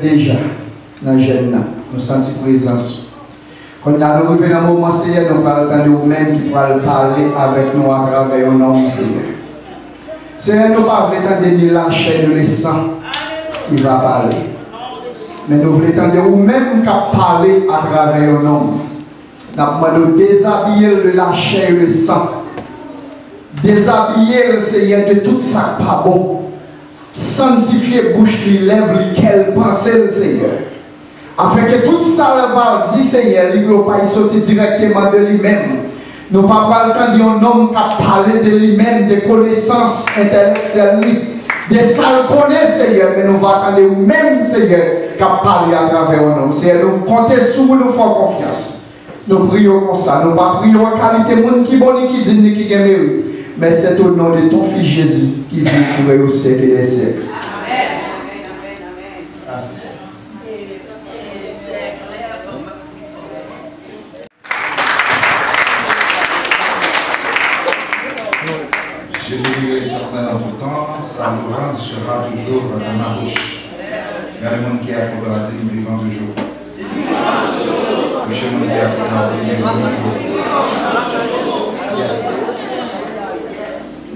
Déjà, dans le jeune, nous sentons présence. Quand nous arrivons dans le moment, Seigneur, nous parlons de nous-mêmes qui pourront parler avec nous à travers un nom, Seigneur. Seigneur, nous ne voulons pas entendre la chair de sang qui va parler. Mais nous voulons entendre nous-mêmes qui parler à travers un homme. Nous demandons de déshabiller de la chair et le sang. Déshabiller le Seigneur de tout ça pas bon. Sanctifier bouche, les lèvres, lesquelles penser le Seigneur. Afin que tout ça va dire Seigneur, il ne va pas sortir directement de lui-même. Nous ne pouvons pas entendre un homme qui a parlé de lui-même, des connaissances intellectuelles, de ça le connaît Seigneur, mais nous allons attendre nous-mêmes Seigneur qui a parlé à travers un homme. Seigneur, nous comptons sur vous, nous faisons confiance. Nous prions comme ça, nous ne prions en qualité de monde qui est bon, qui dit, qui est mérite. Mais c'est au nom de ton Fils Jésus qui vit pour au siècle des siècles. Amen. Merci. Je lis l'éternel en tout temps, sa louange sera toujours dans ma bouche. Il y a le monde qui est à côté de la vie vivant toujours. Le chemin qui est à côté de la vie vivant toujours. Yes.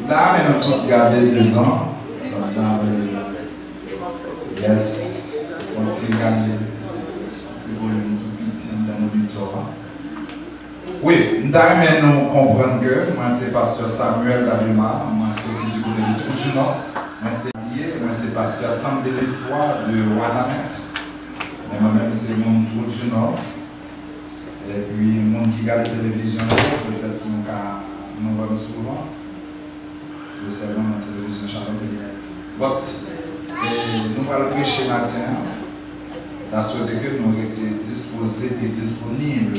Là, mais nous tous garder devant, dans le yes, on s'est gardé, c'est volume tout petit dans l'auditoire. Oui, nous comprenons que moi c'est pasteur Samuel Davilma, moi sorti du côté de tout du Nord, moi c'est pasteur Tam de l'Histoire de Wanamet, et moi-même c'est mon tour du Nord, et puis mon qui regarde la télévision, peut-être nous voyons souvent. C'est seulement la télévision Shalom Pays d'Haïti. Nous allons prêcher matin, dans ce que nous étions disposés et disponibles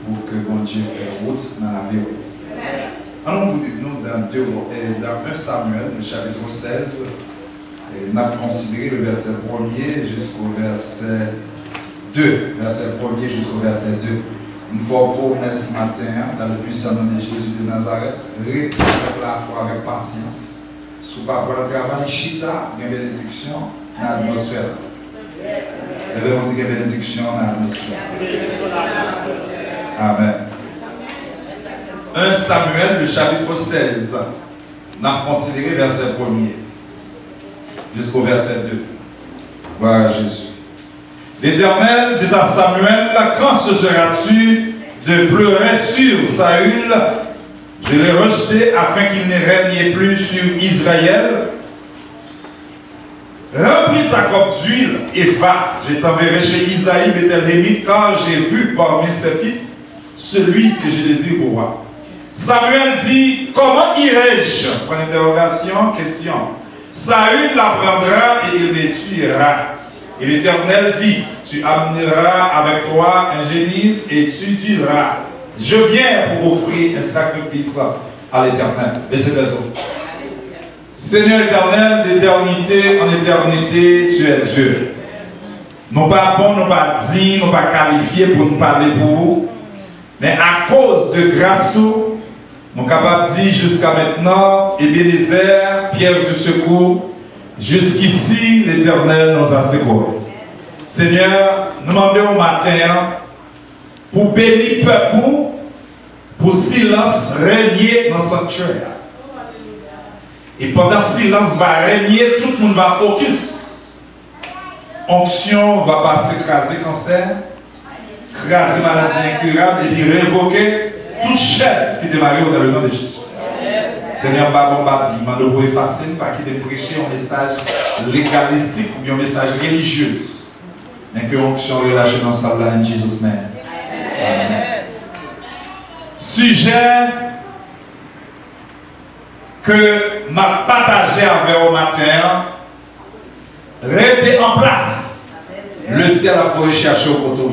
pour que bon Dieu fasse route dans la vie. Alors, nous dans 1 Samuel, le chapitre 16, nous avons considéré le verset 1er jusqu'au verset 2. Verset 1er jusqu'au verset 2. Une fois promesse ce matin, dans le puissant nom de Jésus de Nazareth, restez avec la foi, avec patience. Sous pas pour le travail, chita, une bénédiction dans l'atmosphère. Le verbe dit une bénédiction dans l'atmosphère. Amen. 1 Samuel, le chapitre 16. Nous avons considéré verset 1er jusqu'au verset 2. Gloire à Jésus. L'Éternel dit à Samuel, quand cesseras-tu de pleurer sur Saül? Je l'ai rejeté afin qu'il ne règne plus sur Israël. Remplis ta coupe d'huile et va. Je t'enverrai chez Isaïe Béthélémite, car j'ai vu parmi ses fils celui que je désire pour moi. Samuel dit, comment irai-je? Point d'interrogation, question. Saül l'apprendra et il me tuera. Et l'Éternel dit, tu amèneras avec toi un génisse et tu diras, je viens pour offrir un sacrifice à l'Éternel. Laissez le tout. Seigneur éternel, d'éternité en éternité, tu es Dieu. Non pas bon, non pas digne, non pas qualifié pour nous parler pour vous, mais à cause de grâce, nous sommes capables de dire jusqu'à maintenant, Ebenezer, Pierre du secours, jusqu'ici, l'Éternel nous a secourus. Seigneur, nous demandons au matin pour bénir le peuple, pour silence régner dans le sanctuaire. Et pendant que silence va régner, tout le monde va focus. Onction va passer écraser cancer, écraser maladie incurable et puis révoquer toute chaîne qui démarre dans le nom de Jésus. Seigneur, Babon Badi, je demande pour effacer, pas qu'il prêcher un message légalistique ou bien un message religieux. Mais que l'onction relâche dans sa en Jesus' name. Amen. Sujet que m'a partagé avec au matin, restez en place. Le ciel a pour rechercher au coteau.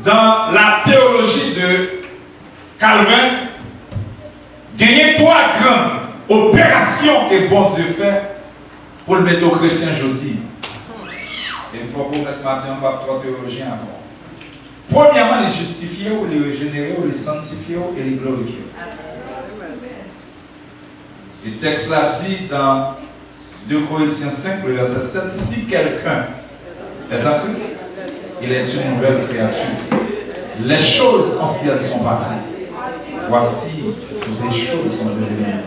Dans la théologie de Calvin, gagner trois grandes opérations que bon Dieu fait pour le mettre aux chrétiens aujourd'hui. Et une fois pour ce matin, on va trois théologiens avant. Premièrement, les justifier, ou les régénérer, ou les sanctifier, et les glorifier. Et le texte là dit dans 2 Corinthiens 5, le verset 7, si quelqu'un est en Christ, il est une nouvelle créature. Les choses anciennes sont passées. Voici, les choses sont devenues nouvelles.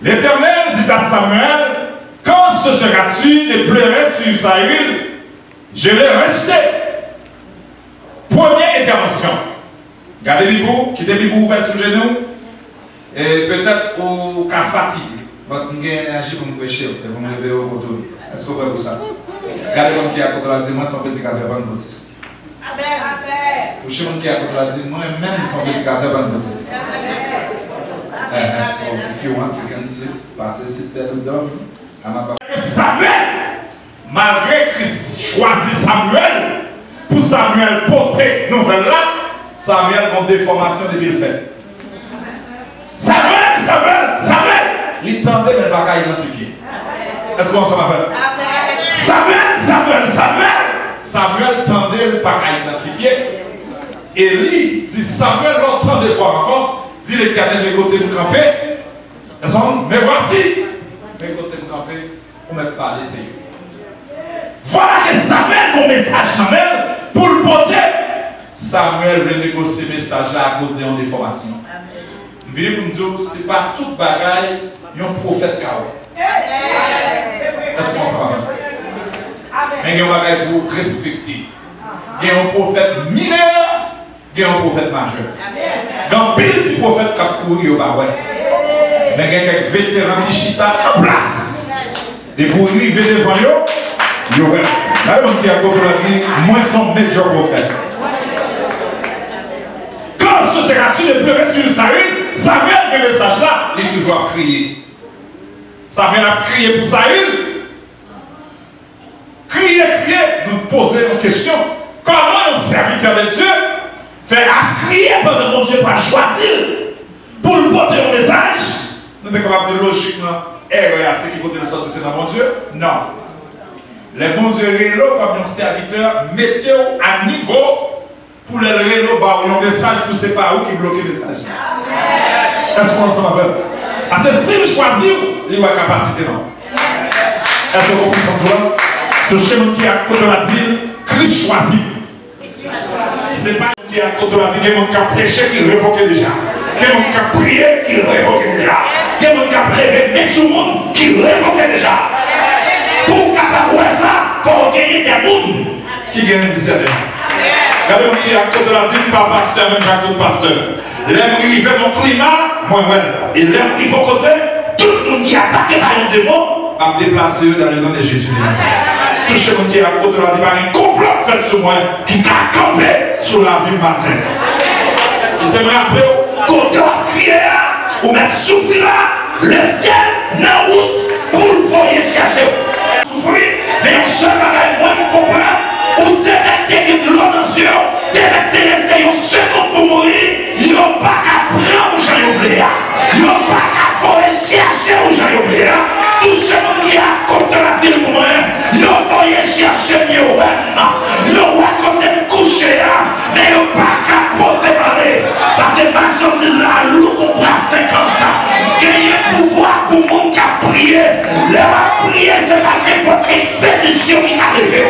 L'Éternel dit à Samuel, quand ce seras-tu de pleurer sur Saül, je l'ai rejeté. Première intervention. Gardez l'ibou, quittez l'ibou ouvert sur le genou. Et peut-être au cas fatigue. Votre énergie pour me prêcher, pour me réveiller au côté. Est-ce que vous voyez ça? Gardez l'homme qui est à côté de la dit, moi, son petit café, pas de boutique. Touchez l'homme qui est à côté de la dit, moi-même, son petit café, pas de boutique. So, if you want, you can sit, passer, sit there and down. Samuel, malgré Christ choisit Samuel, pour Samuel porter nouvelle là, Samuel a une déformation de bien fait. Samuel, il tendait mais pas qu'à identifier. Est-ce qu'on s'en va faire? Samuel tendait pas qu'à identifier. Élie dit Samuel l'entend de voir encore, dit l'Éternel mes côtés me camper. Mais voici, mes côtés me camper, on ne met pas les Seigneur. Voilà que Samuel mon message pour le porter. Samuel veut négocier ce message là à cause de une déformation. Je veux dire, ce n'est pas tout bagaille, il y a un prophète Kawé. Est-ce qu'on s'en va? Mais il y a un bagaille pour respecter. Il y a un prophète mineur, il y a un prophète majeur. Dans le petit prophète qui a couru au Baoué. Mais il y a quelques vétérans qui chita en place. Et pour arriver devant eux, il y a un homme qui a dit, moi, son major prophète. Quand ce sera-tu de pleurer sur Saül, Samuel, le message là, il est toujours à crier. Samuel a crié pour Saül. Crier, nous poser une question. Comment un serviteur de Dieu fait à crier pendant que mon Dieu va choisir pour le porter un message? Nous sommes capables de logiquement errer à ce qui peut nous sortir dans mon Dieu? Non. Les bons dieux rélo comme un serviteur, mettez-vous à niveau pour les rélo, un message pour c'est pas où qui bloque le message. Est-ce qu'on s'en va faire? Parce que s'il choisit, il a capacité non. Est-ce que vous comprenez? Touchez nous qui est à côté de la ville, Christ choisit. Ce n'est pas nous qui est à côté de la ville, qui a prêché, qui révoque déjà. Qui a prié, qui révoque déjà. Qui a levé mais sur le monde, qui révoque déjà. Pour capable ça, il faut gagner des mondes qui gagnent du discernement. Regardez-moi qui est à côté de la ville, pas pasteur, même pas tout pasteur. L'aime arriver mon climat, moi, et l'aime arriver au côté, tout le monde qui attaque par un démon, va me déplacer dans le nom de Jésus de Nazareth. Touchez-moi qui est à côté de la vie, par un complot fait sur moi, qui a campé sur la vie matin. Je t'aimerais rappeler, quand tu as crié, ou mettre souffrir là, le ciel n'a route pour le voyer chercher. Souffrir, mais un seul bagage, moi, je comprends, ou t'es metté de l'eau dans les yeux, t'es metté resté une seconde pour mourir, ils n'ont pas qu'à prendre où j'en oublie. Ils n'ont pas qu'à voler chercher où j'en oublie. Tout ce monde qui a contre la ville pour moi, ils ont voulu chercher mieux. Ils ont raconté me coucher, mais ils n'ont pas qu'à porter aller. Parce que ma marchandise là, l'eau qu'on prend 50 ans. Gagner pouvoir pour le monde qui a prié. Leur prier, c'est pas votre expédition qui a arrivé.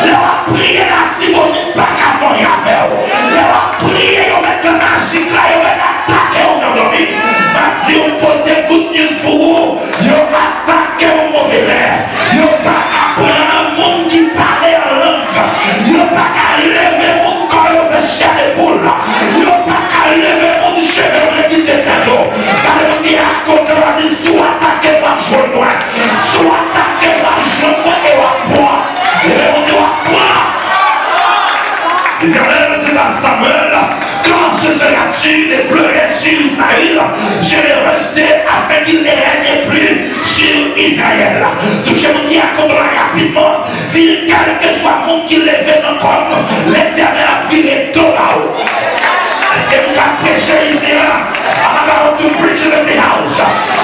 Leur prier là, si vous n'êtes pas qu'à faire avec. Leur prier, ils mettent un magique là, ils mettent attaquer au endormi. Ma dit, on peut des good news pour vous. Ils ont attaqué au mauvais l'air. Ils n'ont pas qu'à prendre un monde qui parlait en langue. Ils n'ont pas qu'à lever mon corps et faire chier les poules. Ils n'ont pas qu'à lever mon cheveu et quitter ta dos. Car on dit à côté, on dit soit attaqué par joie, soit attaqué par joie et on apprend. Et on dit on apprend. L'Éternel dit à Samuel, quand ce sera-tu de pleurer sur Israël, je l'ai rejeté afin qu'il ne règne plus sur Israël. Touchez-moi qui a contre rapidement, dit quel que soit le monde qui lève dans comme l'Éternel a viré tout là-haut. Est-ce que vous avez prêché ici là? I'm about to preach in the house.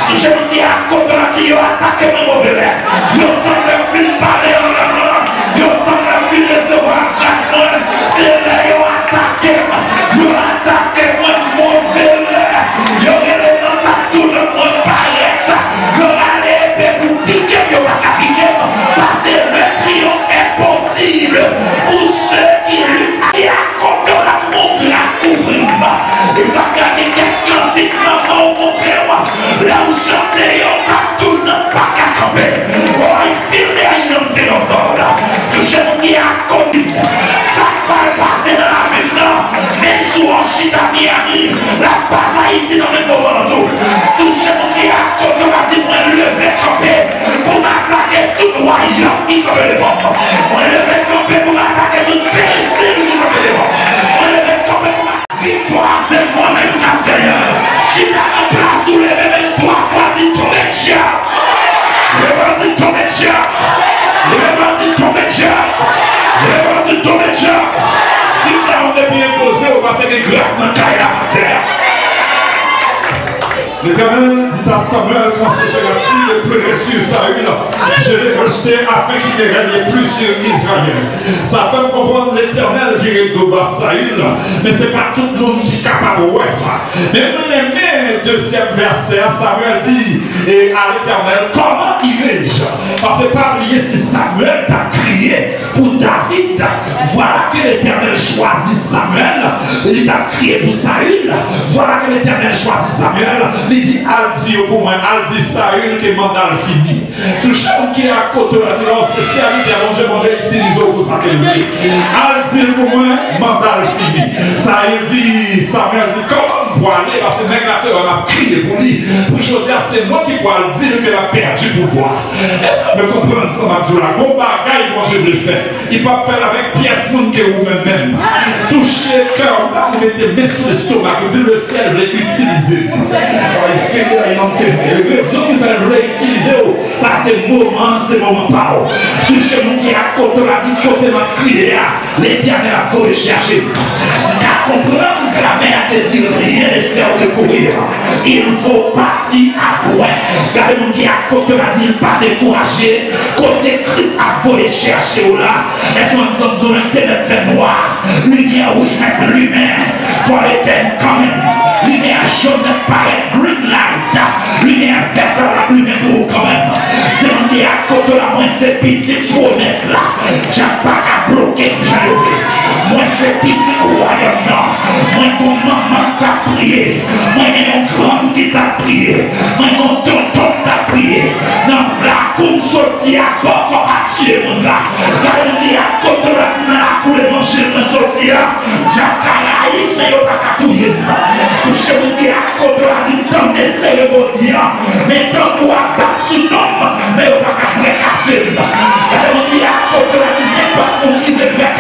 Touchez-moi qui a contre la vie, il a attaqué mon mauvais l'air. Il a entendu le parler en langue. Il a entendu recevoir grâce moi. C'est là il a attaqué. Il a attaqué mon mauvais l'air. Il a relèvé dans ta tout le monde. chanter, tout n'a pas qu'à camper. Oh, I feel the anointing of God. Touchez mon qui a connu. Ça va passer dans la ville, même sous un chita Miami, la passe Haïti dans le moment tout. Touchez mon qui a connu, vas-y, moi, lever camper pour m'attaquer tout royaume qui campe devant. On lever camper pour m'attaquer toute personne qui campe devant. On lever camper pour m'attaquer. Victoire, c'est moi-même qui a gagné. Si t'as un place où lever même 3 fois, dis tomber tcha. Vas-y, tomber tcha. Vas-y, tomber tcha. Vas-y, tomber tcha. Si t'as on est bien posé, on va faire des grâces dans la terre. L'Éternel dit à Samuel quand ce sera-tu le pleurer sur Saül, je l'ai rejeté afin qu'il ne règne plus sur Israël. Ça fait comprendre l'Éternel virait de bas Saül, mais ce n'est pas tout le monde qui est capable de voir ça. Mais le deuxième verset, Samuel dit et à l'Éternel, comment irai-je? Parce que pas oublier si Samuel t'a crié pour David, voilà que l'Éternel choisit Samuel, il t'a crié pour Saül, voilà que l'Éternel choisit Samuel. Il dit, al dit pour moi, al dit Saül que mandat fini. Tout chacun qui est à côté de la violence, c'est Saül de mon Dieu utilise pour ça qu'il dit. Al dit pour moi, mandat fini. Saül dit, Samuel dit, comment pour aller, parce que le mec là, on a crié pour lui. Pour choisir, c'est moi qui pourrais dire qu'il a perdu le pouvoir. Est-ce que vous comprenez ça, Mathieu? Bon bagaille, moi je le fais. Il peut faire avec pièce monde que vous-même. Toucher le cœur, vous mettez main sur l'estomac, vous dites le cerveau est utilisé. Il fait de la raison qu'il fait réutiliser, parce que c'est moment pas. Touchez mon qui a côté la vie, côté ma prière, l'Éternel a fallu chercher. Car comprendre que la mère te dit rien ne sert de courir. Il faut partir à point. Car mon qui a côté la vie, pas découragé. Côté Christ a fallu chercher là. Est-ce qu'on nous sommes internet fait noir? Lumière rouge, même lumière. Faut l'éteindre quand même. Lumière jaune, paraît green light. Lumière verte, la lumière rouge quand même. C'est on dit à côté la moins ces petites promesses là. J'ai pas qu'à bloquer, j'ai moi ces petites royaumes là. Moi ton maman t'a prié. Moi j'ai un grand qui t'a prié. Moi ton tonton t'a prié. Non, la cour sortie à bord comme à tuer mon là. Car on dit à côté la cour l'évangile de sortie là. J'ai calaï, mais on pas qu'à tout y toucher mon dit à côté la vie tant de cérémonies. Mais tant qu'on a battu sous nom, mais on va qu'à break café. Car on dit à côté la vie n'importe où qui veut break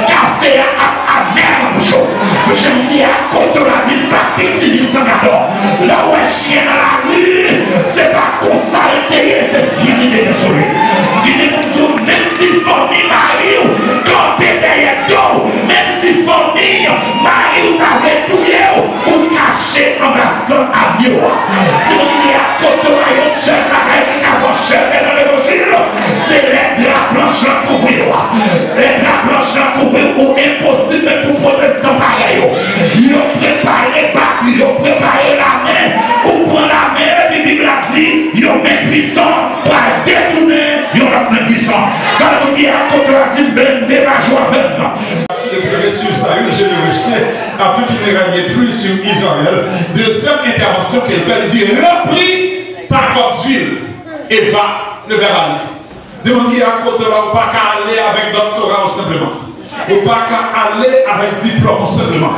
café à merde mon chaud. Toucher mon dit à côté la vie pas petit sans gardon. Là où est chien dans la rue, c'est pas qu'on s'altérer, c'est fini de désolé. Venez mon Dieu, même si famille Marie, campé derrière dos, même si famille Marie t'avait touillé ou caché en bassin à Bio. Si on dit à côté là, il y a un seul avec qui a cherché dans l'évangile, c'est les draps blanches à couvrir. Les draps blanches à couvrir ou impossible pour protestants pareil. Ils ont préparé battu, ils ont préparé la main, ou prendre la main, et puis Bible a dit, ils ont mis puissant pour détourner, ils ont mis puissant. Quand on dit à côté là, il blende la joie avec nous. De pleurer sur Saül, je l'ai rejeté afin qu'il ne règne plus sur Israël. Deuxième intervention qu'elle fait, elle dit remplis ta corde d'huile et va le vers aller. Dis-moi qui est à côté là, ou pas qu'à aller avec doctorat simplement. Ou pas qu'à aller avec diplôme simplement.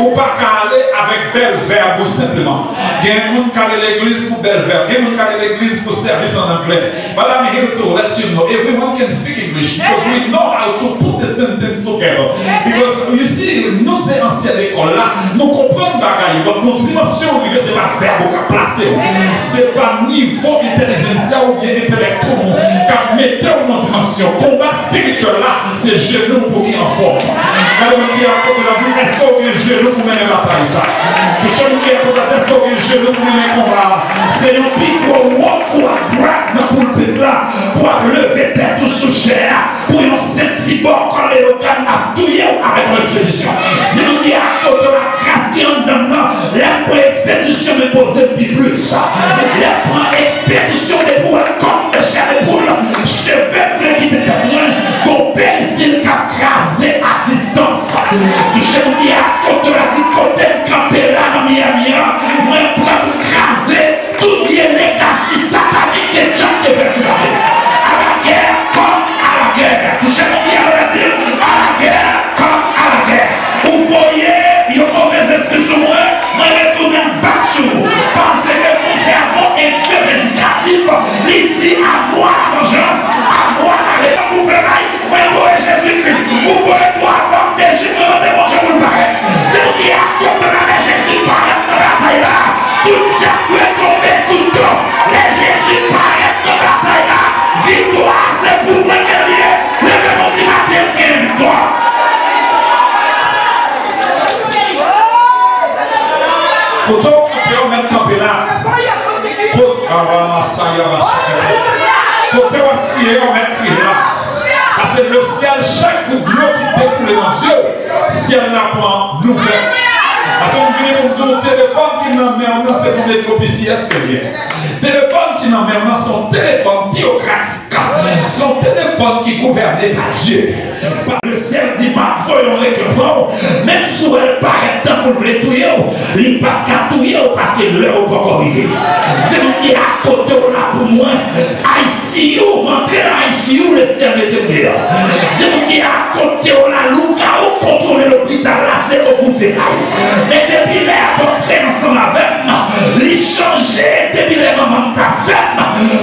Ou pas qu'à aller avec bel verbe simplement. Il y a un monde qui allait l'église pour bel verbe. Il y a un monde qui allait l'église pour service en anglais. But I'm here to let you know everyone can speak English because we know how to put the sentence together. Because you see, nous c'est ancienne école là, nous comprenons bagaille. Donc notre dimension, c'est pas verbe qu'on placer. C'est pas niveau intelligentsia ou bien intellectuel qu'on mette en dimension. Combat spirituel là, c'est genou pour qui en forme. Alors, qui est à côté de la vie, est-ce qu'on a un genou pour mener la bataille ça? Tout ce qui est à côté de la vie, est-ce qu'on a un genou pour mener le combat? C'est un pic ou un droite pour le peuple là, pour lever tête ou sous chair, pour un sentiment quand les organes a touillé avec l'expédition. C'est nous qui est à côté de la grâce qui est en dedans, la première expédition me pose plus. La première expédition des boules, comme les chers des boules, cheveux qui déterminent qu'on périssile qu'a crasé à distance. Touché nous qui est à côté de la vie, côté de camper là dans Miami, moi, pour craser tout bien. il dit à moi la vengeance, à moi la réponse. Vous verrez, moi voyez Jésus-Christ, vous voyez moi comme des juifs, vous demandez mon Dieu pour le paraître. C'est vous qui a contre la Jésus paraît dans la bataille là. Tout chaque peut tomber sous le dos. Les Jésus paraît dans la bataille là. Victoire, c'est pour moi qu'elle est. Levez mon petit matin, quelle victoire. Pourtant, on peut mettre campé là. Côté on crier, on met crier là. Parce que le ciel, chaque goutte d'eau qui découle dans les yeux, ciel n'a pas nouvelle. Parce qu'on vient pour nous dire, téléphone qui n'a même c'est pour les tropiciers, est-ce que bien? Téléphone qui n'a même son téléphone théocratique, son téléphone qui est gouverné par Dieu. Le ciel dit, ma voyons réclamant, même si elle paraît tant pour le touiller, il n'est pas qu'à touiller parce que l'heure n'est pas arrivée. C'est nous qui à côté là pour moi, ICU, rentrer dans ICU, le ciel était dehors. C'est nous qui à côté là, Louka, ou contrôler l'hôpital là, c'est au gouvernement. Mais depuis les apportés ensemble avec moi, les changer, depuis les mamans avec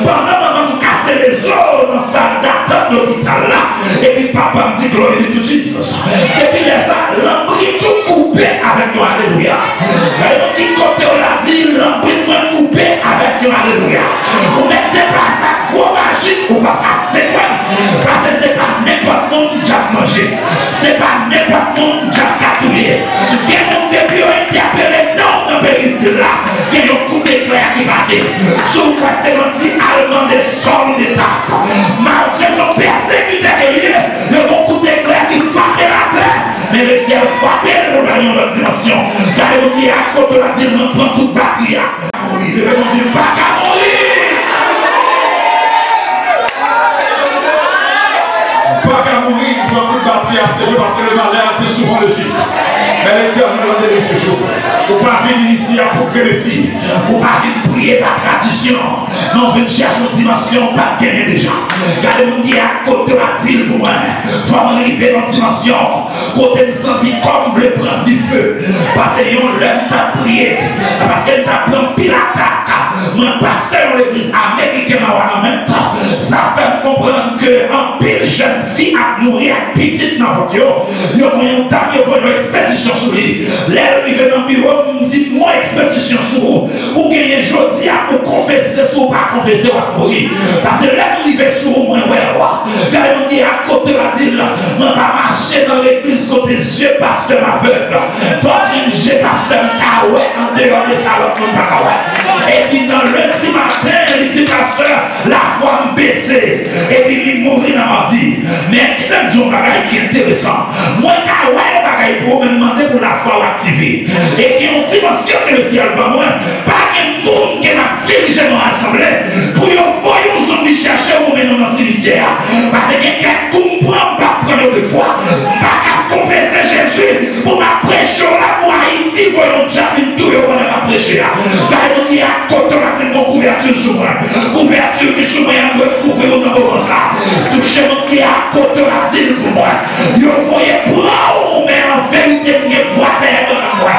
pendant maman casser les os dans la salle d'attente de l'hôpital là, et puis papa me dit gloire de Jésus. Depuis les salles, l'embris tout coupé avec nous, alléluia. On dit côté on l'a dit, l'embris tout coupé avec nous, alléluia. On met des places à gros magique, on va passer quoi? Parce que c'est pas n'importe monde qui a mangé, c'est pas n'importe monde qui a catouillé. Quel monde depuis on été appelé non dans le pays là, il y a un coup d'éclair qui passe. Sous quoi c'est menti allemand des sols de tasse. Malgré son persécuté lié, il y a beaucoup d'éclairs qui frappent la terre. Mais le ciel frappe pour gagner notre dimension. Car on dit à côté de la ville, on prend toute batterie à mourir. Le on dit pas qu'à mourir. Pas qu'à mourir, on prend toute batterie à ce parce que le malheur est souvent le juste. Mais l'Éternel l'a délivre toujours. Vous ne pouvez pas venir ici à procréer ici. Vous ne pouvez pas venir prier par tradition. Mais on vient chercher une dimension pas gagner déjà. Regardez mon Dieu à côté de la ville pour moi. Il faut arriver dans une dimension. Côté me sentir comme le prendre du feu. Parce que on l'aime t'a prié. Parce qu'elle t'a pris un pile attaque. Mon pasteur de l'église américaine en même temps. Ça fait me comprendre que un pile jeune fille a nourri à petite dans votre yo. Yo moyen d'amis pour une expédition sur lui. L'air arrivé dans le bureau, me dit moi expédition sur vous. Ou gagner jeudi à vous confesser sur ou pas confesser ou à mourir. Parce que l'air arrivé sur vous, moi ouais roi. Quand on dit à côté de la ville, on va marcher dans l'église côté yeux pasteur aveugle. Faut diriger pasteur Kawé en dehors des salons comme Kawé. Et puis dans lundi matin, il dit pasteur, la foi me baissée. Et puis il mourit dans ma vie. Mais qui donne un bagage qui est intéressant. Moi, Kawé, un bagage pour me demander pour la foi activée. Et qui ont dimension que le ciel va moi. Pas de monde qui m'a dirigé dans l'assemblée. Pour y envoyer un zombie chercher ou mener dans le cimetière. Parce que quelqu'un comprend pas prendre de foi. Pas qu'à confesser Jésus pour ma prêcher là pour Haïti. Voyons déjà une tour pour ma prêcher là. Car on dit à côté on a fait une couverture sur moi. Couverture qui sur moi on doit couvrir dans le ça. Touchez mon pied à côté on a dit pour moi. Vous voyez prendre mais en vérité il y a boîte dans moi.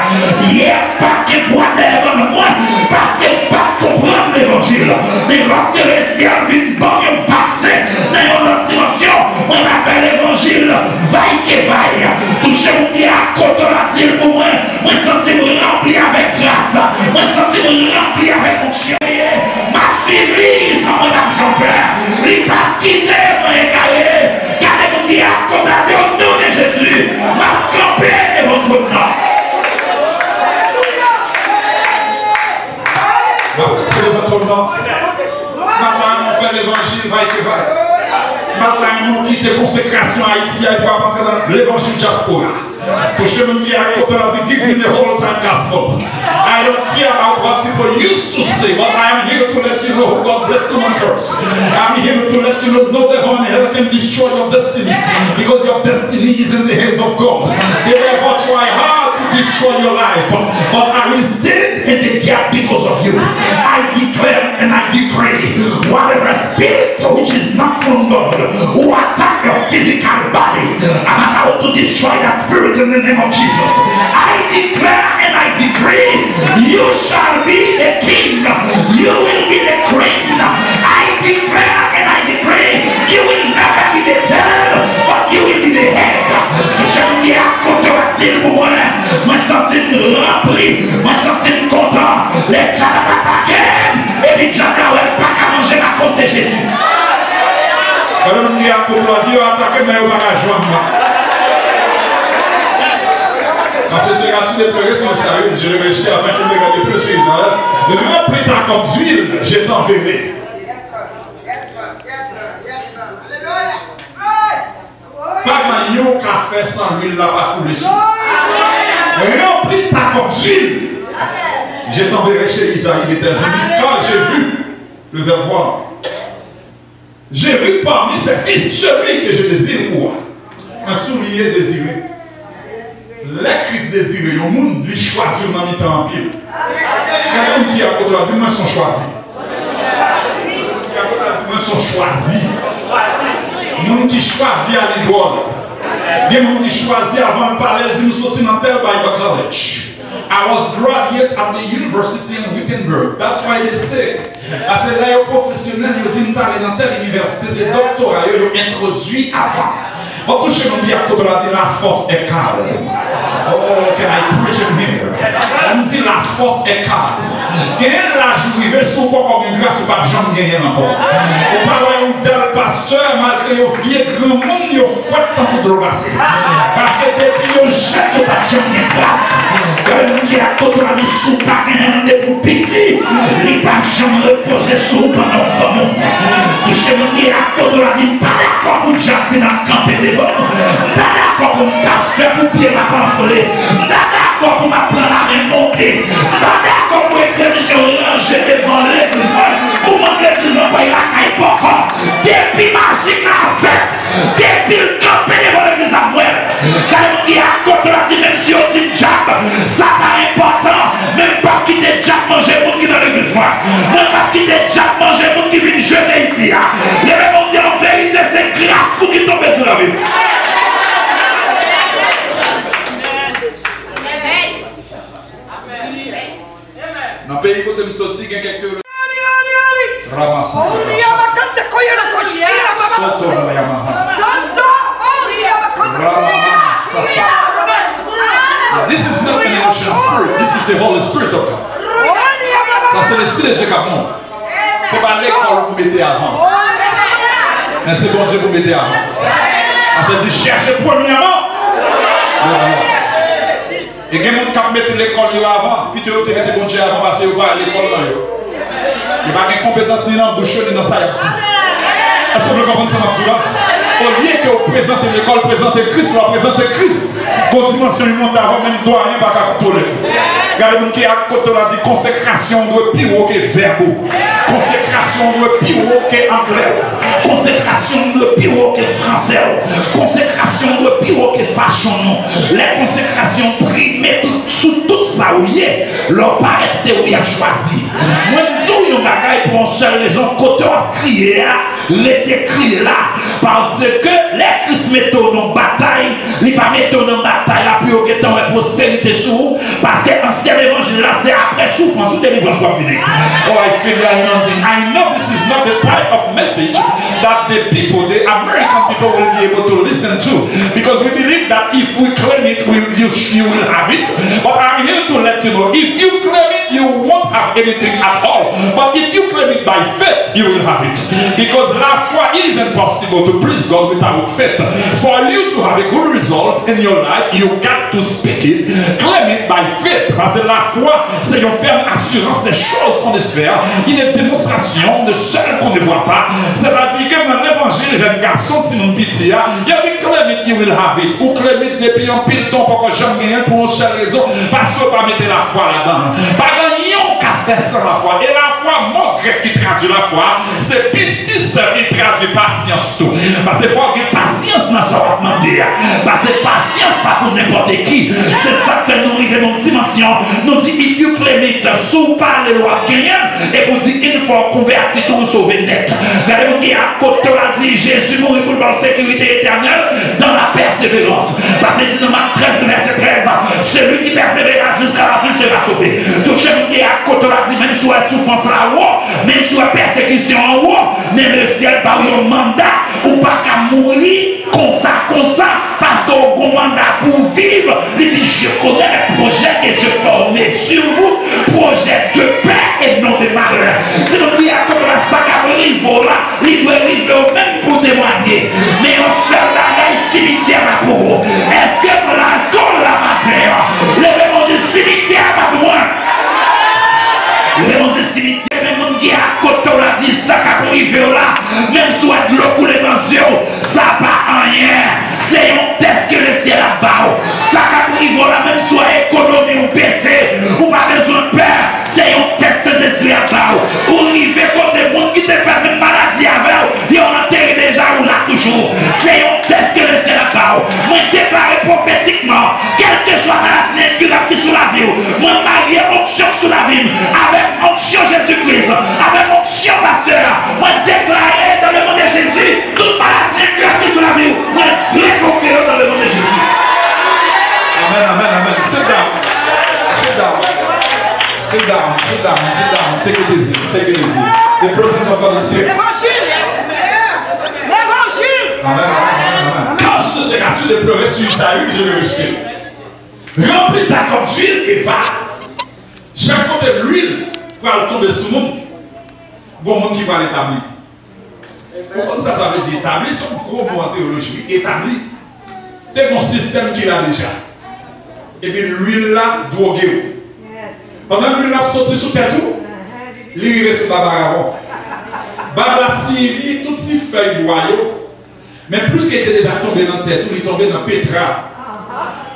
Il n'y a pas de boîte dans moi. Parce que pas comprendre l'évangile. Mais lorsque le ciel vient bon un vaccin dans notre dimension, on va faire l'évangile vaille que vaille. Touchez mon pied à côté on a dit pour moi. Moi sens me rempli avec grâce. Moi sens me rempli avec mon chien. Ma fille, sans mon argent père. Il pas quitté mon écaré. Gardez mon pied à côté au nom de Jésus. Ma campé est votre nom. Votre nom. Maintenant, on fait l'évangile, vaille que vaille. Maintenant, on quitte consécration à Haïti et va rentrer dans l'évangile diaspora. Touchez mon pied à côté de la vie, give me the whole time gospel. I don't care about what people used to say, but I am here to let you know who God bless them and curse. I'm here to let you know no devil in hell can destroy your destiny, because your destiny is in the hands of God. They never try hard to destroy your life, but I will stand in the gap because of you. I declare and I decree, whatever spirit which is not from God, who attack your physical body, I'm about to destroy that spirit in the name of Jesus. I declare and I decree, you shall be the king, you will be the queen. I declare qui a attaqué, mais on va pas joindre. Parce que c'est gratuit de pleurer sur le sérieux, je réfléchis afin qu'il me regarde plus sur Israël. Le remplis ta comme d'huile, je t'enverrai. Pas maillot qu'a fait sans l'huile là pas couler dessus. Remplis ta comme d'huile. Je t'enverrai chez Isaïe d'Éternel. Quand j'ai vu le vervoir, j'ai vu parmi ses fils celui que je désire pour moi. Un soulier désiré. Les Christ désirés, le monde les choisit dans le temps en pile. Il y a des gens qui à côté de la vie, moi, sont choisis. Moi, sont choisis. Les gens qui choisissent à l'école. Les gens qui choisissent avant de parler, ils disent, nous sommes dans tel Bible College. I was graduate at the university in Wittenberg. That's why they say. À ce là, les professionnels, ils disent, nous allons dans telle université, c'est doctorat, ils ont introduit avant. On touche mon pied à côté de la force est calme. Oh, can I preach in here? On dit la force est calme. Gagner la journée, sous quoi comme une grâce, pas de gens gagner encore. On parle d'un tel pasteur, malgré le vieux grand monde, il faut tant pour drogasser. Parce que depuis le jet de pas de gens de grâce, le qui a côté de la vie sous pas gagner pour petit, il pas jamais reposer sous pendant le monde. Touche mon pied à côté de la vie, pas d'accord pour Jacques dans le camp de pas d'accord pour me passer pour pied ma panfolée. Pas d'accord pour m'apprendre à me monter. Pas d'accord pour expédition ranger devant l'église. Pour mon l'église en paye la caille pour encore. Depuis magique la fête. Depuis le camp devant l'église à moi. Quand il y a contre la dit même si on dit jab, ça pas important. Même pas quitter jab manger monde qui dans l'église. Même pas quitter jab manger monde qui vient jeûner ici. Les mêmes dit en vérité c'est grâce pour qui tombe sur la vie. Dans le pays où je suis sorti, il y a quelques ramassants. This is not an emotional spirit. This is the Holy Spirit of God. Ça, c'est l'esprit de Dieu qui monte. Ce n'est pas l'école que vous mettez avant. Mais c'est bon Dieu que vous mettez avant. Ça dit chercher premièrement. Et il y a des gens qui mettent l'école avant, puis tu mettez bon Dieu avant parce que vous allez à l'école. Il n'y a pas de compétence ni dans la bouche ni dans sa yabdi. Est-ce que vous comprenez ça? Au lieu que vous présentez l'école, présentez Christ, vous présentez Christ. Pour dimension monte avant, même doit rien pas contrôler. Regardez le qui a côté là dit consécration doit plus haut que verbe. Consécration doit plus haut que anglais. Consécration doit plus haut que français. Consécration doit plus haut que fashion. Les consécrations primées sous tout ça où il est. Leur paraît c'est où il a choisi. Moi je dis une bagaille pour une seule raison. Côté on crié, l'été crié là. Parce que les Christ mettent dans bataille, ils ne mettent pas dans bataille la plus haut que dans la prospérité sous. Parce que l'ancien évangile là, c'est après souffrance ou délivrance pour venir. Oh, I feel like anointing. I know this is not the type of message that the people, the American people will be able to listen to. Because we believe that if we claim it, you will have it. But I'm here to let you know, if you claim it, you won't have anything at all. But if you claim it by faith, you will have it. Because la foi, it is impossible to please God without faith. For you to have a good result in your life, you got to speak it, claim it by faith. Parce que la foi, c'est une ferme assurance des choses qu'on espère, une démonstration de celles qu'on ne voit pas. C'est-à-dire que dans l'évangile, les jeunes garçons, si nous pitié, il y a dit claim it, you will have it. Ou claim it depuis un pile temps pour que jamais rien pour une seule raison, parce qu'on va mettre la foi là-dedans. Pas gagnant qu'à faire sans la foi. Et la foi, mon grec qui traduit la foi, c'est pistis qui traduit patience tout. Parce que faut avoir patience dans ce qu'on demande. Parce que patience pas pour n'importe qui. C'est ça que nous arrivons dans une dimension. Nous dit, if you claim it, sous par les lois gagnantes, et vous dites, il faut convertir tout sauver net. Regardez-vous qui a côté là dit, Jésus mourit pour la sécurité éternelle dans la persévérance. Parce que dit dans Marc 13, verset 13, celui qui persévérera jusqu'à la fin sera sauvé. Touchez-vous qui a côté là dit, même sous la souffrance là-haut, même sous la persécution en haut, même le ciel par un mandat, ou pas qu'à mourir comme ça, parce qu'on a un mandat pour vivre. Il dit, je connais le projet que je formé sur vous, projet de paix et non de malheur. Si on dit à comme la sac à rive là, il doit arriver au même pour témoigner. rive là, même soit de l'eau couler dans les yeux, ça pas rien. C'est un test que le ciel a bas. Ça quand rive là, même soit économie ou PC, ou pas besoin de peur, c'est un test d'esprit à bas. Ou rive côté monde qui te fait même maladie avec, il en enterré déjà ou là toujours. C'est un test que le ciel a bas. Moi déclaré prophétiquement, quelle que soit maladie incurable qui sous la vie, moi marié onction sous la vie, avec onction Jésus-Christ, avec onction pasteur, moi déclaré dans le nom de Jésus, toute maladie incurable qui sous la vie, moi révoqué dans le nom de Jésus. Amen, amen, amen. Sit down. Sit down. Sit down, sit down, sit down. Take it easy, take it easy. The presence of God is here. L'évangile, yes. L'évangile. Amen, amen, amen. Quand ce sera-tu de pleurer sur Isaïe, je vais rejeter. Remplis ta coupe d'huile et va. Chaque côté de l'huile va tomber sur nous. Bon monde qui va l'établir. Pourquoi ça veut dire établir? C'est un gros mot en théologie. Établir. C'est un système qu'il a déjà. Et puis l'huile là, droguée. Pendant que l'huile a sorti sous tête, il est sur la barre. Baba Sylvie, toutes ces feuilles boyaux. Mais plus qu'il était déjà tombé dans la tête, il est tombé dans Petra.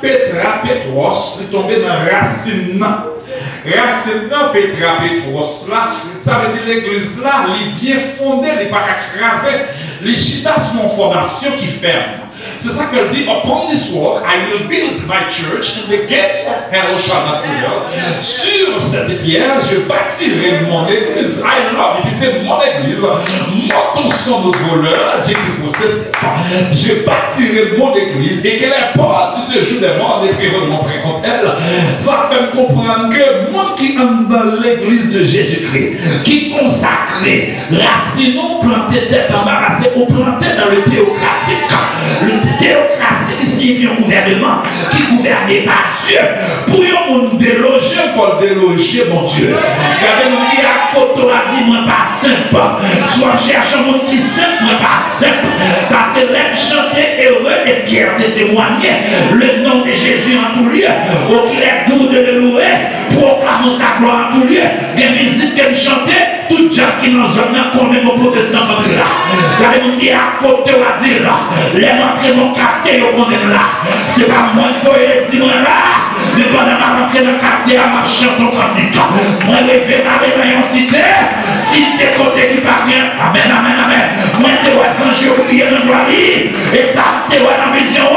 Petra, Petros, il est tombé dans Racine. Racine, Petra, Petros, là, ça veut dire l'église là, elle est bien fondée, elle n'est pas écrasée. Les chitas sont en fondation qui ferment. C'est ça qu'elle dit, upon this rock, I will build my church, and the gates of hell shall not prevail. Sur cette pierre, je bâtirai mon église. I love it. C'est mon église. Moi, ton son de voleur, Dieu c'est possessif. Je bâtirai mon église et qu'elle est pas du séjour des morts, des prévôts de mon prêt contre elle. Ça fait me comprendre que moi qui entre dans l'église de Jésus-Christ, qui consacré, racinons, planté tête embarrassée ou planté dans le théocratique. Le théocratie signifie un gouvernement qui gouverne par Dieu. Pour un monde déloger, il faut déloger mon Dieu. Regardez-nous qui à côté, on a dit, moi pas simple. Soit on cherche un monde qui est simple, moi pas simple. Parce que l'aime chanter heureux et fier de témoigner le nom de Jésus en tout lieu. Au qu'il est doux de le louer, proclamons sa gloire en tout lieu. Des musiques qu'elle chantait, tout gens qui nous ont connaît nos protestants contre là. Regardez-nous qui à côté, on a dit là. Les rentrées dans le quartier, ils connaissent là. C'est pas moi qui faut dire là. Mais pendant ma rentrée dans le quartier, je chante ton cantique. Moi, je vais aller dans une cité. Cité côté qui va bien. Amen, amen, amen. Moi, je vois sans Dieu prier dans le et ça, c'est dans la vision.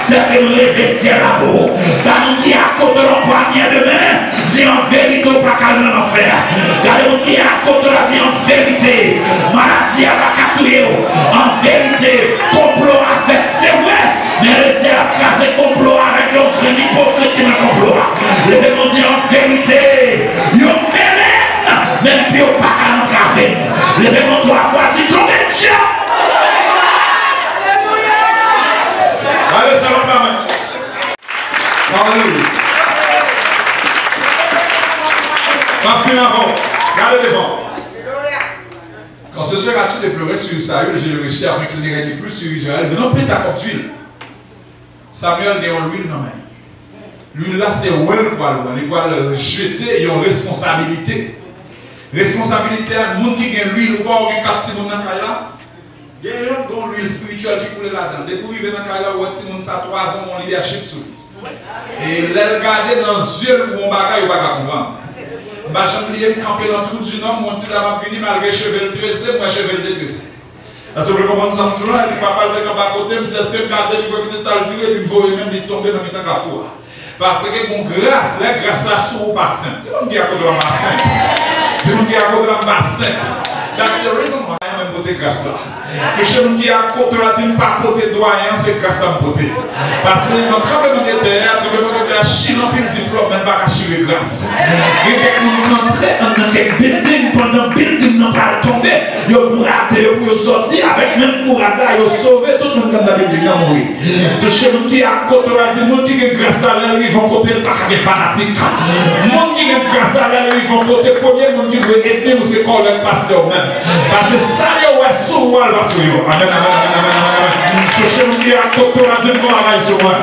C'est que nous rêvons ciel là-haut. Quand nous dit à côté de l'empoignée demain, dis en vérité, pas calme dans l'enfer. Quand nous dit à côté de la vie en vérité, maladie à la catouille. En vérité, complot à fait, c'est vrai. Mais le ciel a crasé complot avec un grand hypocrite qui n'a complot. Le démon dit en vérité, yo même puis au pas qu'à l'entraver. Le démon 3 fois dit tombez de chien. Allez, ça va pas mal. Alléluia. Pas plus avant. Regardez devant. Quand ce sera-tu de pleurer sur Saül, je le rejeté afin qu'il ne règne plus sur Israël. Remplis ta porte d'huile. Samuel n'est en l'huile, non mais. L'huile là, c'est où elle quoi. Il doit le jeter, il a une responsabilité. Responsabilité à monde qui gagne l'huile ou pas, ou qui a 4 personnes dans le cas là. Il y a l'huile spirituelle qui coule là-dedans. Depuis qu'il vient dans le cas là, ou si on a 3 ans, on leadership sur lui. Et l'elle regarder dans les yeux où on bagaille, on va comprendre. Je vais oublier de camper dans le trou du nord, mon petit là va venir malgré cheveux tressés, moi cheveux détressés. Parce que je comprends ça tout là, et puis papa le camp à côté, me dit est-ce que je garde une petite salle tirée, puis je vais même tomber dans mes temps à fou. Parce que mon grâce, la grâce là sur pas sainte. C'est mon qui a côté de la sainte. C'est mon qui a côté de la sainte. That's the reason why I'm côté grâce là. Que chez nous qui a côté là, tu ne pas côté doyen, c'est grâce à mon côté. Parce que dans le tremblement de terre, Chine en pile diplôme, même pas chier grâce. Il y a quelqu'un qui entre dans quelques building pendant que le building n'a pas tombé. Il pourra pour sortir avec même pour là, il sauver tout le monde dans le building à mourir. De chez nous qui a côté là, les gens qui ont grâce à l'air, ils vont côté le paquet fanatique. Les gens qui ont grâce à l'air, ils vont côté premier, les gens qui veulent aider ou c'est quoi le pasteur même. Parce que ça, il y a sous wall parce que amen, amen, amen, amen, amen. De chez nous qui a côté là, dis moi là sur moi.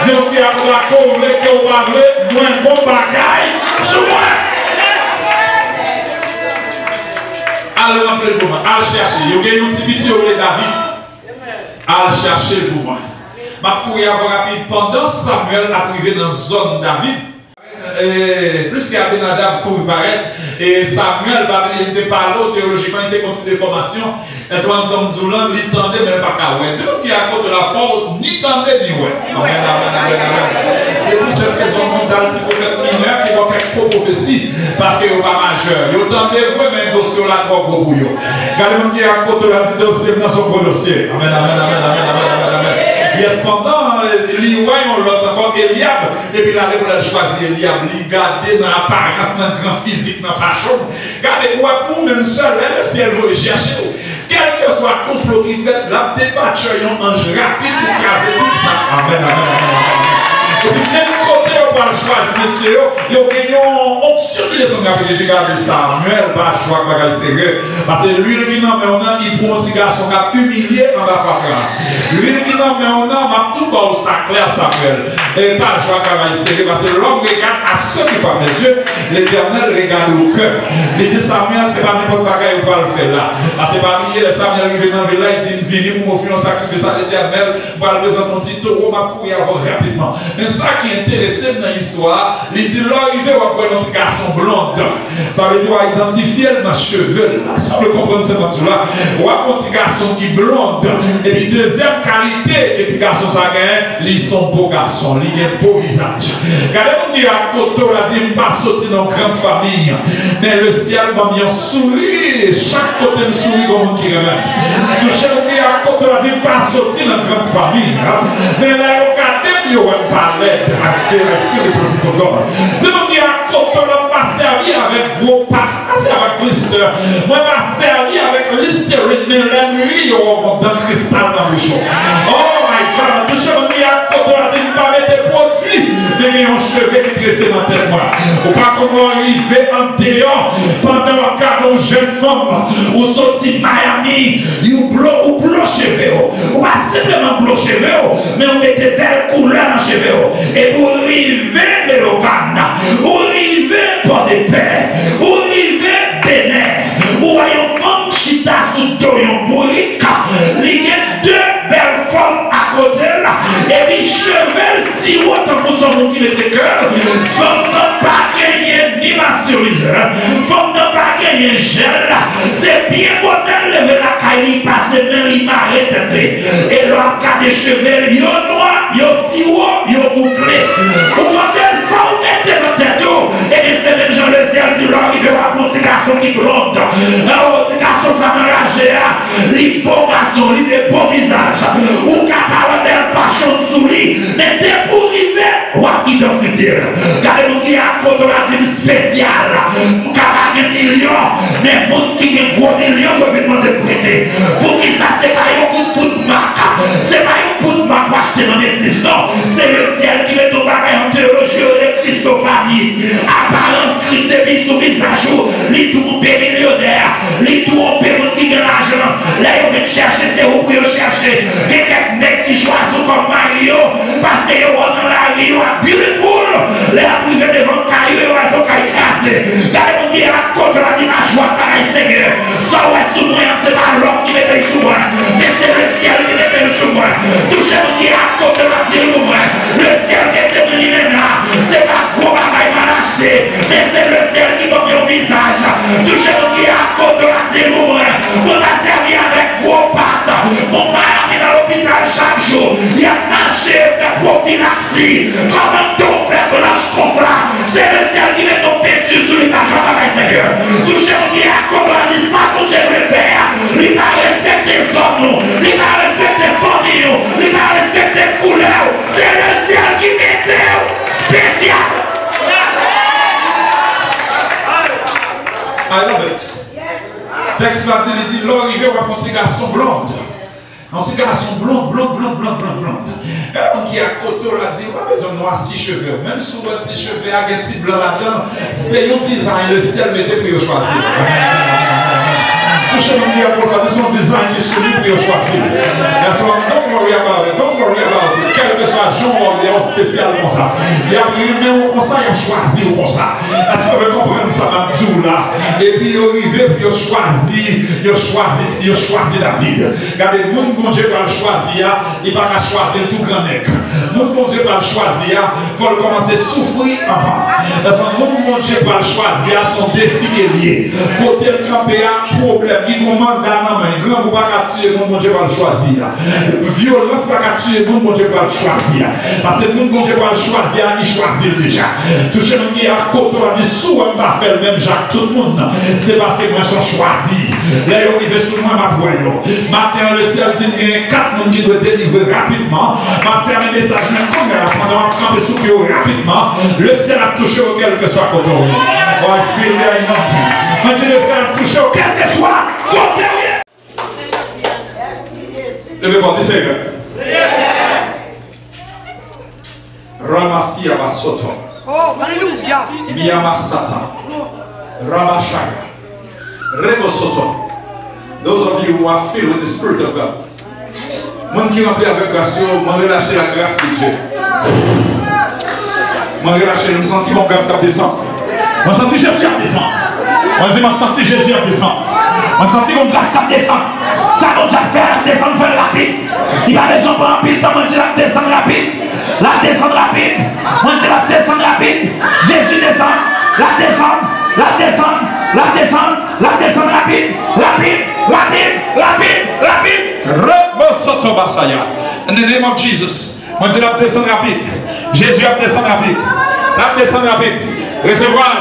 Dis qui a la couvre que on va voir, moins bon bagaille sur moi. Allez remplir pour moi. Allez chercher. Il y a un petit vidéo de David. Allez chercher pour moi. Ma courir rapide. Pendant Samuel a privé dans la zone David. Plus qu'il y a Benadab pour paraître, et Samuel, il était par là, théologiquement, il était continué des formations. Et soit nous sommes Zoulan, il tendait même pas qu'à ouais. C'est qui à côté de la force, ni tendait ni ouais. C'est pour cette raison mondiale, c'est peut-être mineur qui va quelque faux prophétie, parce qu'il n'est pas majeur. Il tendait vraiment un dossier là pour gros bouillon. Regardez-moi qui est à côté de la dossier dans son gros dossier. Amen, amen, amen, amen, amen, amen. Et cependant, il y a encore Eliab, et puis là, il a choisi Eliab, il garde dans l'apparence, dans le grand physique, dans la façon. Regardez-moi pour même seul, même si elle veut chercher, quel que soit le complot qui fait, la débattre, un ange rapide pour craser tout ça. Amen, amen, amen. Et puis, même côté, on va choisir, monsieur, il y a une option qui est son capitaine, regardez Samuel, pas choix, pas sérieux. Parce que lui, qui n'a pas il prend un petit garçon qui a humilié en la fac. Lui, qui n'a pas m'a tout dans ça clair, Samuel. Et pas choix, pas sérieux. Parce que l'homme regarde à ceux qui font mes yeux, l'éternel regarde au cœur. Il dit Samuel, c'est pas n'importe quoi qu'il va le faire là. Parce que parmi les Samuel, il vient dans la ville, il dit, venez pour m'offrir un sacrifice à l'éternel, pour le présenter un petit taureau, m'a couru avant rapidement. Mais ça qui est intéressant dans l'histoire, il dit là, il veut avoir un garçon blond. Ça veut dire identifier dans cheveux. Si vous le comprenez, c'est dans tout là. Ou un petit garçon qui est blond. Et puis, deuxième qualité que petit garçon ça gagne, ils sont beaux garçons, ils ont un beau visage. Regardez-vous qui à côté, on a dit, il ne pas sortir dans une grande famille. Mais le ciel m'a mis un sourire. Chaque côté me sourit comme qui remet. Touchez-vous qui à côté, on a dit, il ne pas sortir dans une grande famille. Mais là, regardez, il n'y a pas l'aide. C'est mon qui a pas servi avec gros pattes, pas servi avec Lister. Moi, pas servi avec Listerine, mais la nuit, on dans le cristal dans le chaud. Oh my God, tout ce qui a pas mettre des produits, mais il y a un cheveu qui dressé dans la tête. Ou pas comment arriver en dehors pendant un jeune femme ou sorti Miami, ou blanc cheveux, ou pas simplement blanc cheveux, mais on met des belles couleurs dans les cheveux. Et pour arriver de l'Ouganda, ou arriver par des pères, ou arriver des nerfs, ou ayant femme chita sous doyon bourrica, il y a deux belles femmes à côté là, et puis cheveux si autant pour son monde qui était cœur, femme n'a pas gagné ni mastériseur, femme n'a pas gagné gel là, c'est bien bon lever la caille, passer même il m'arrête et là, quand des cheveux, yo noir, yo si haut, yo bouclé, ou modèle ça, ou mettez dans tête, et bien c'est même Jean le ciel, dit là, il veut avoir un petit garçon qui blonde, un petit garçon ça m'enragé, les beaux garçons, les des beaux visages, ou capable belle fashion sous lui, mais dès pour arriver, ou à identifier. Regardez-nous qui a côté la ville spéciale, ou capable de millions, mais pour qui a gros millions, vous devez demander de prêter. Pour qui ça, c'est pas un coup de marque, c'est pas un coup de marque pour acheter dans les six, non, c'est le ciel qui met ton bagage en théologie de Christophanie. Apparence Christ depuis sous visage, les tout millionnaire, les tout qui gagne l'argent. Là, ils viennent chercher, c'est où pour chercher. Il y a quelques mecs qui choisissent comme Mario, parce qu'ils sont dans la rue, beautiful. Là, ils viennent devant le caillou, ils sont écrasés. Là, ils vont dire à côté de la dimanche, pareil, Seigneur. Ça, ouais, sous moi, c'est pas l'homme qui met sous moi, mais c'est le ciel qui met sous moi. Touchez-vous qui à côté de la ville, le ciel qui est devenu là. C'est pas gros bagaille mal acheté, mais c'est le ciel qui va mon visage. Touchez-vous qui à côté de la ville, on a servi avec gros pattes. Mon mari est dans l'hôpital chaque jour. Il a marché de prophylaxie. Comment ton frère de l'âge comme ça? C'est le ciel qui met ton peinture sur l'image de la Seigneur. Touchez-vous qui à côté de la ville, ça que je veux faire. Il va respecter son nom. Il va respecter famille. Il va respecter couleur. C'est le ciel qui met spécial. I love it. Texte là, il dit, l'arrivée va prendre un garçon blonde. Un petit garçon blonde. Qui a côté là, dit, pas besoin de noir 6 cheveux. Même si vous avez 6 cheveux, avec un petit blanc là-dedans, c'est un design, le ciel mettait pour choisir. Touchez-vous qui a son design qui est celui pour choisir. Don't worry about it. Quel que soit jour, il est spécial comme ça. Il y a même comme ça, il a choisi comme ça. Est-ce que vous comprenez ça, Mabdou là? Et puis, il est arrivé, puis il a choisi David. Regardez, le monde bon Dieu va le choisir, il va pas choisir tout grand mec. Le monde bon Dieu va le choisir, il faut commencer à souffrir avant. Parce que le monde bon Dieu va le choisir, son défi qui est lié. Côté le campé a problème, il commande dans la main, grand pour pas tuer, le monde bon Dieu va le choisir. Violence va tuer, le monde bon Dieu va le choisir. Parce que le monde bon Dieu va le choisir, il choisit déjà. Toucher le qui à côté, on va dire, sous on va faire le même Jacques, tout le monde. C'est parce que moi, je suis choisi. Là, il est sur moi, ma boyau. Matin, le ciel dit, il y a 4 personnes qui doivent délivrer rapidement. Matin, le message, même qu'on est là, pendant qu'on campe sous pied rapidement, le ciel a touché au quel que soit côté. Oh, il fait bien, il m'a dit. Maintenant, le ciel a touché au quel que soit côté. Levez-vous, dis Seigneur. Ramasi Abasoto. Oh, alléluia. Miyamasata. Rabashaya. Rebosoto. Those of you who are filled with the Spirit of God. Moi qui remplis avec grâce, moi relâcher la grâce de Dieu. Moi relâcher, je sens mon grâce qui descend. Moi senti Jésus qui descend. Moi dis, moi senti Jésus qui descend. Moi senti mon grâce qui descend. Ça qu'on déjà fait, la descendre faire rapide. Il va besoin pour un pile temps, moi dis la descendre rapide. La descendre rapide. Moi dis la descendre rapide. Jésus descend. La descendre. La descendre. La descendre. La descendre rapide. Rapide. Rapide. Rapide. Rapide. Rebosoto Basaya. In the name of Jesus. Moi dis la descendre rapide. Jésus a descendre rapide. La descendre rapide. Recevoir.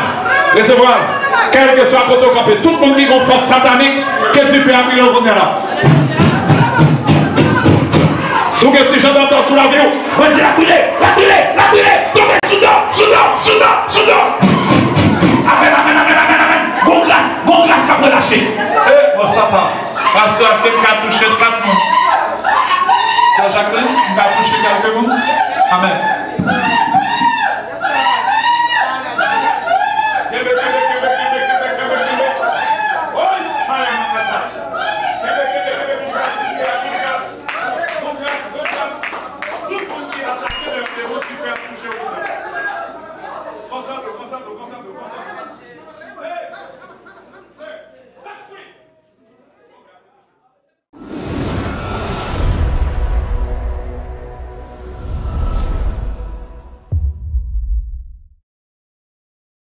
Recevoir. Quel que soit le campé, tout le monde qui a une force satanique, que tu fais à million de là. Si vous avez gens d'entendre sous la vie, on va dire la brûler, la brûler, la brûler, tombez soudain. Amen, amen, amen, amen, amen. Bon grâce à relâcher. Eh, mon Satan, parce que est-ce que vous avez touché 4 personnes? Sœur Jacqueline, vous avez touché quelques personnes? Amen.